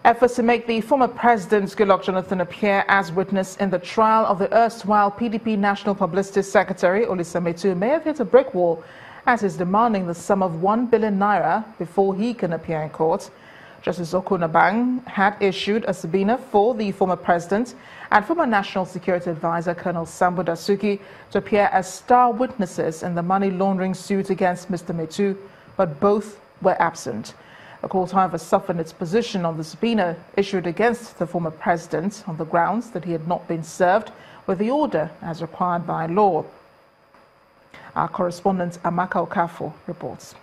Efforts to make the former President Goodluck Jonathan appear as witness in the trial of the erstwhile PDP National Publicity Secretary Olisa Pt2 may have hit a brick wall, as he's demanding the sum of 1 billion naira before he can appear in court. Justice Okunabang had issued a subpoena for the former president and former National Security Advisor Colonel Sambo Dasuki to appear as star witnesses in the money laundering suit against Mr. Pt2, but both were absent. The court, however, softened its position on the subpoena issued against the former president on the grounds that he had not been served with the order as required by law. Our correspondent Amaka Okafor reports.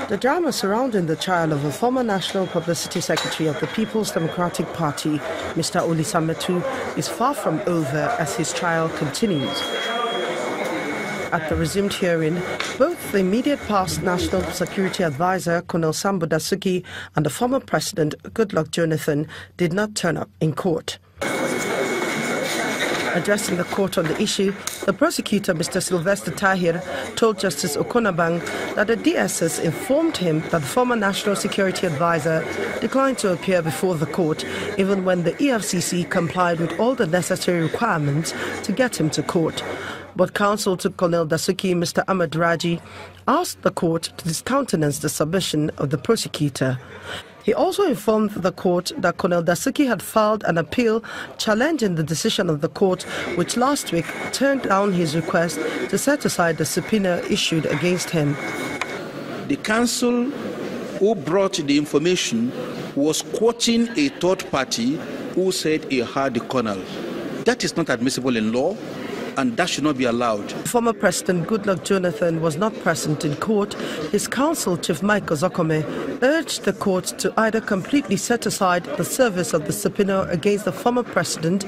The drama surrounding the trial of a former National Publicity Secretary of the People's Democratic Party, Mr. Olisa Pt2, is far from over as his trial continues. At the resumed hearing, both the immediate past National Security Advisor, Colonel Sambo Dasuki, and the former President, Goodluck Jonathan, did not turn up in court. Addressing the court on the issue, the prosecutor, Mr. Sylvester Tahir, told Justice Okunabang that the DSS informed him that the former National Security Advisor declined to appear before the court, even when the EFCC complied with all the necessary requirements to get him to court. But counsel to Colonel Dasuki, Mr. Ahmed Raji, asked the court to discountenance the submission of the prosecutor. He also informed the court that Colonel Dasuki had filed an appeal challenging the decision of the court, which last week turned down his request to set aside the subpoena issued against him. The counsel who brought the information was quoting a third party who said he had the colonel. That is not admissible in law, and that should not be allowed. Former President Goodluck Jonathan was not present in court. His counsel, Chief Mike Ozokome, urged the court to either completely set aside the service of the subpoena against the former president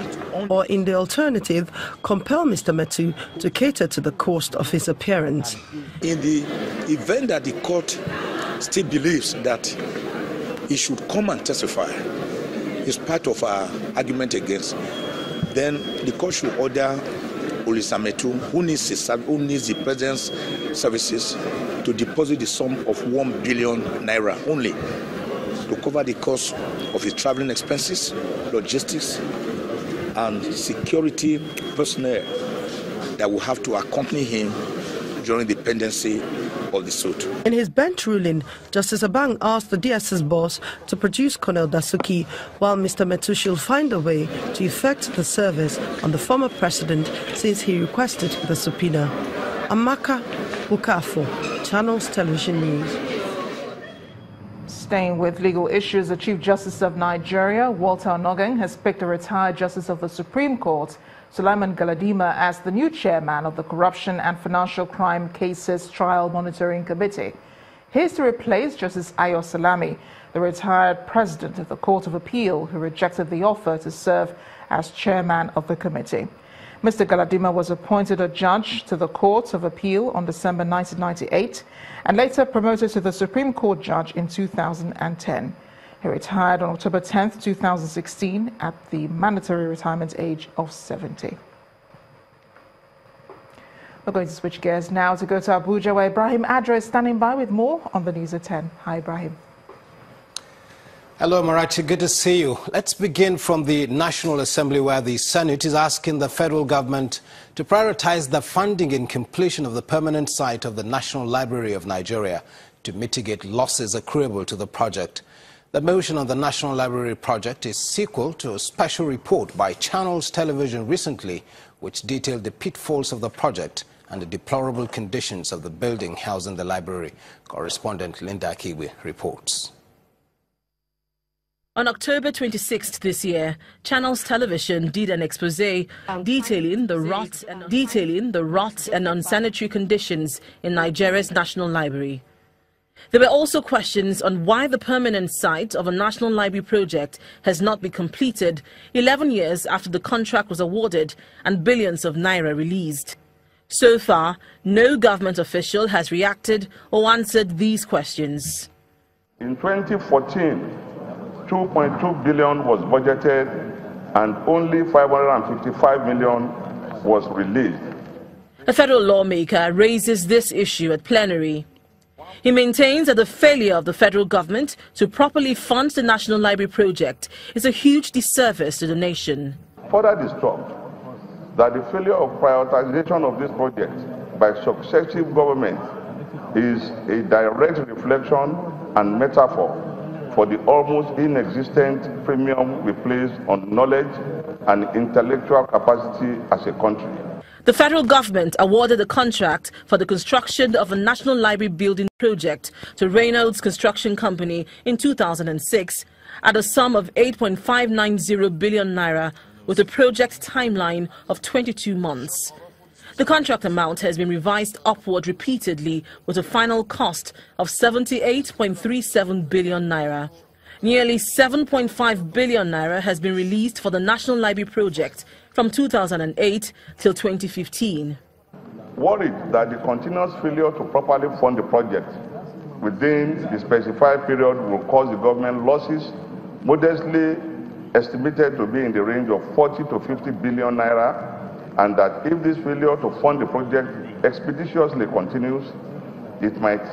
or, in the alternative, compel Mr. Pt2 to cater to the cost of his appearance. In the event that the court still believes that he should come and testify, is part of our argument against, then the court should order Olisa Pt2, who needs the president's services, to deposit the sum of 1 billion naira only to cover the cost of his traveling expenses, logistics, and security personnel that will have to accompany him during the pendency of the suit. In his bench ruling, Justice Abang asked the DSS boss to produce Colonel Dasuki, while Mr. Pt2 should find a way to effect the service on the former president since he requested the subpoena. Amaka Okafor, Channels Television News. Staying with legal issues, the Chief Justice of Nigeria, Walter Onnoghen, has picked a retired Justice of the Supreme Court, Sulaiman Galadima, as the new chairman of the Corruption and Financial Crime Cases Trial Monitoring Committee. He is to replace Justice Ayo Salami, the retired president of the Court of Appeal, who rejected the offer to serve as chairman of the committee. Mr. Galadima was appointed a judge to the Court of Appeal on December 1998 and later promoted to the Supreme Court judge in 2010. He retired on October 10, 2016 at the mandatory retirement age of 70. We're going to switch gears now to go to Abuja, where Ibrahim Adra is standing by with more on the News at 10. Hi, Ibrahim. Hello, Marachi. Good to see you. Let's begin from the National Assembly, where the Senate is asking the federal government to prioritize the funding and completion of the permanent site of the National Library of Nigeria to mitigate losses accruable to the project. The motion on the National Library project is sequel to a special report by Channels Television recently, which detailed the pitfalls of the project and the deplorable conditions of the building housing the library. Correspondent Linda Kiwi reports. On October 26th this year, Channels Television did an expose detailing the rot and unsanitary conditions in Nigeria's National Library. There were also questions on why the permanent site of a National Library project has not been completed 11 years after the contract was awarded and billions of naira released. So far, no government official has reacted or answered these questions. In 2014, 2.2 billion was budgeted and only 555 million was released. A federal lawmaker raises this issue at plenary. He maintains that the failure of the federal government to properly fund the National Library project is a huge disservice to the nation. Further disturbed that the failure of prioritization of this project by successive governments is a direct reflection and metaphor for the almost inexistent premium we place on knowledge and intellectual capacity as a country. The federal government awarded the contract for the construction of a National Library building project to Reynolds Construction Company in 2006 at a sum of 8.590 billion naira with a project timeline of 22 months. The contract amount has been revised upward repeatedly with a final cost of 78.37 billion naira. Nearly 7.5 billion naira has been released for the National Library project from 2008 till 2015. Worried that the continuous failure to properly fund the project within the specified period will cause the government losses modestly estimated to be in the range of 40 to 50 billion naira, and that if this failure to fund the project expeditiously continues, it might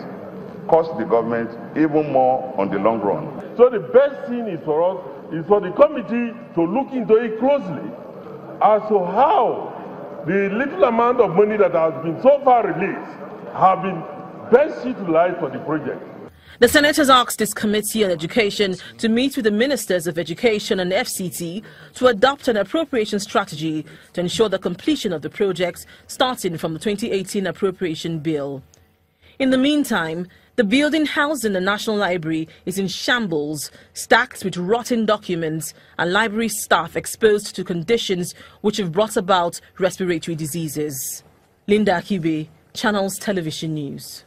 cost the government even more on the long run. So the best thing is for us is for the committee to look into it closely as to how the little amount of money that has been so far released have been best utilized for the project. The Senate has asked this Committee on Education to meet with the Ministers of Education and FCT to adopt an appropriation strategy to ensure the completion of the projects starting from the 2018 appropriation bill. In the meantime, the building housing the National Library is in shambles, stacked with rotten documents and library staff exposed to conditions which have brought about respiratory diseases. Linda Akibe, Channels Television News.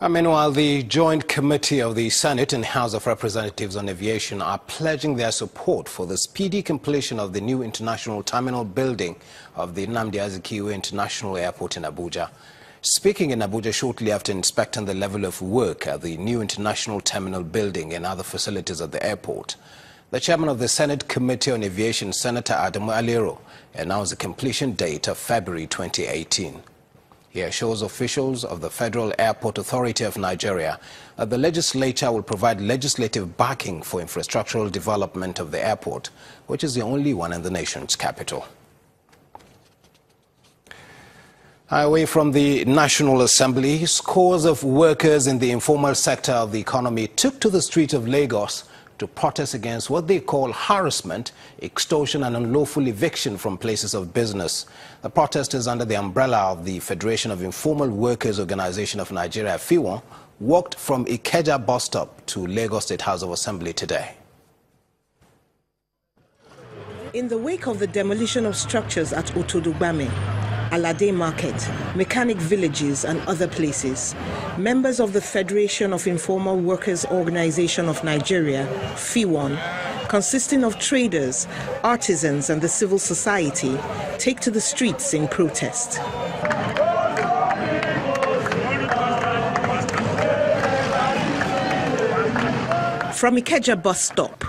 Meanwhile, the Joint Committee of the Senate and House of Representatives on Aviation are pledging their support for the speedy completion of the new international terminal building of the Nnamdi Azikiwe International Airport in Abuja. Speaking in Abuja shortly after inspecting the level of work at the new international terminal building and other facilities at the airport, the chairman of the Senate Committee on Aviation, Senator Adamu Alero, announced the completion date of February 2018. He assures officials of the Federal Airport Authority of Nigeria that the legislature will provide legislative backing for infrastructural development of the airport, which is the only one in the nation's capital. Away from the National Assembly, scores of workers in the informal sector of the economy took to the streets of Lagos to protest against what they call harassment, extortion and unlawful eviction from places of business. The protesters under the umbrella of the Federation of Informal Workers Organization of Nigeria, FIWON, walked from Ikeja bus stop to Lagos State House of Assembly today. In the wake of the demolition of structures at Otodogbame, Alade Market, Mechanic Villages and other places, members of the Federation of Informal Workers Organization of Nigeria, FIWON, consisting of traders, artisans and the civil society, take to the streets in protest. From Ikeja bus stop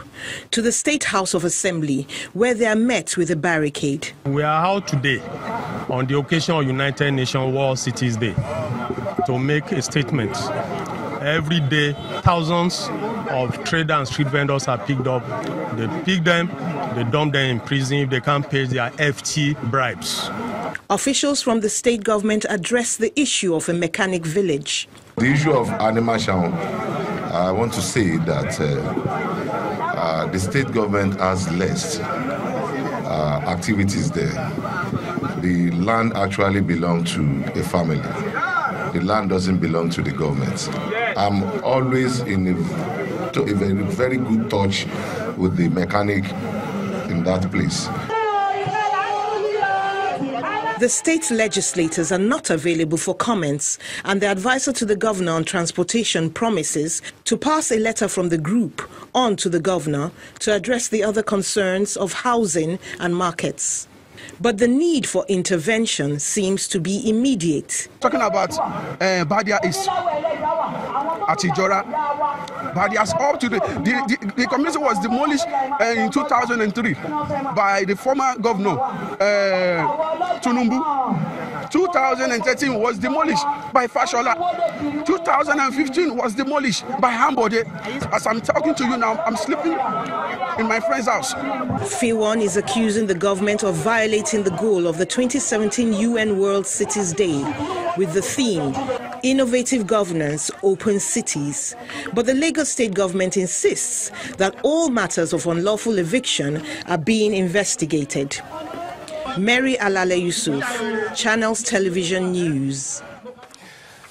to the State House of Assembly, where they are met with a barricade. We are out today on the occasion of United Nations World Cities Day to make a statement. Every day, thousands of traders and street vendors are picked up. They pick them, they dump them in prison if they can't pay their FT bribes. Officials from the state government address the issue of a mechanic village. The issue of animal show, I want to say that the state government has less activities there. The land actually belongs to a family. The land doesn't belong to the government. I'm always in a very good touch with the mechanic in that place. The state legislators are not available for comments, and the advisor to the governor on transportation promises to pass a letter from the group on to the governor to address the other concerns of housing and markets. But the need for intervention seems to be immediate. Talking about Badia East, Atijora, Badia's up to the community was demolished in 2003 by the former governor, Tunumbu. 2013 was demolished by Fashola. 2015 was demolished by Hambode. As I'm talking to you now, I'm sleeping in my friend's house. Fiwan is accusing the government of violating the goal of the 2017 UN World Cities Day with the theme, Innovative Governance, Open Cities. But the Lagos State government insists that all matters of unlawful eviction are being investigated. Mary Alale Yusuf, Channels Television News.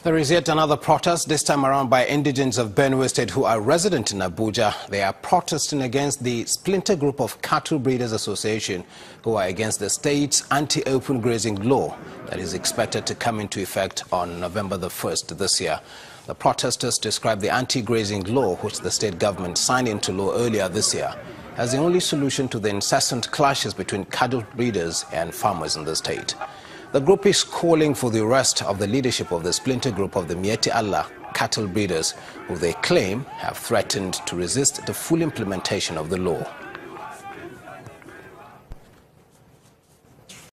There is yet another protest, this time around by indigents of Benue State who are resident in Abuja. They are protesting against the splinter group of Cattle Breeders Association who are against the state's anti-open grazing law that is expected to come into effect on November the 1st this year. The protesters describe the anti-grazing law, which the state government signed into law earlier this year, as the only solution to the incessant clashes between cattle breeders and farmers in the state. The group is calling for the arrest of the leadership of the splinter group of the Mieti Allah cattle breeders, who they claim have threatened to resist the full implementation of the law.